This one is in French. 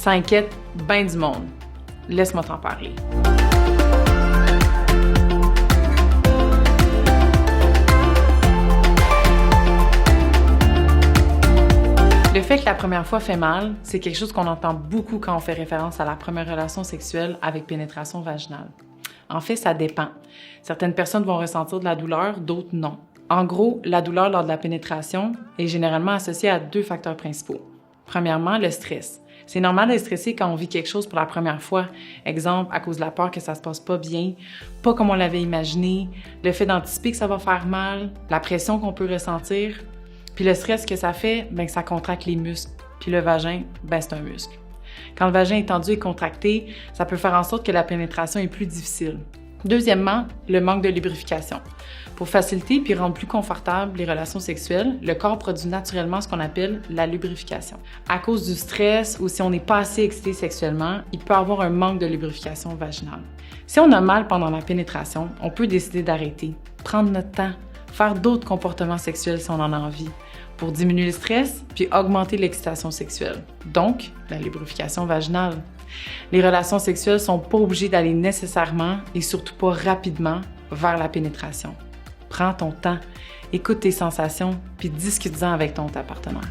Ça inquiète bien du monde. Laisse-moi t'en parler. Le fait que la première fois fait mal, c'est quelque chose qu'on entend beaucoup quand on fait référence à la première relation sexuelle avec pénétration vaginale. En fait, ça dépend. Certaines personnes vont ressentir de la douleur, d'autres non. En gros, la douleur lors de la pénétration est généralement associée à 2 facteurs principaux. Premièrement, le stress. C'est normal d'être stressé quand on vit quelque chose pour la première fois. Exemple, à cause de la peur que ça se passe pas bien, pas comme on l'avait imaginé, le fait d'anticiper que ça va faire mal, la pression qu'on peut ressentir. Puis le stress que ça fait, que ça contracte les muscles. Puis le vagin, c'est un muscle. Quand le vagin est tendu et contracté, ça peut faire en sorte que la pénétration est plus difficile. Deuxièmement, le manque de lubrification. Pour faciliter puis rendre plus confortable les relations sexuelles, le corps produit naturellement ce qu'on appelle la lubrification. À cause du stress ou si on n'est pas assez excité sexuellement, il peut y avoir un manque de lubrification vaginale. Si on a mal pendant la pénétration, on peut décider d'arrêter, prendre notre temps, faire d'autres comportements sexuels si on en a envie, pour diminuer le stress puis augmenter l'excitation sexuelle, donc la lubrification vaginale. Les relations sexuelles sont pas obligées d'aller nécessairement et surtout pas rapidement vers la pénétration. Prends ton temps, écoute tes sensations puis discute-en avec ton partenaire.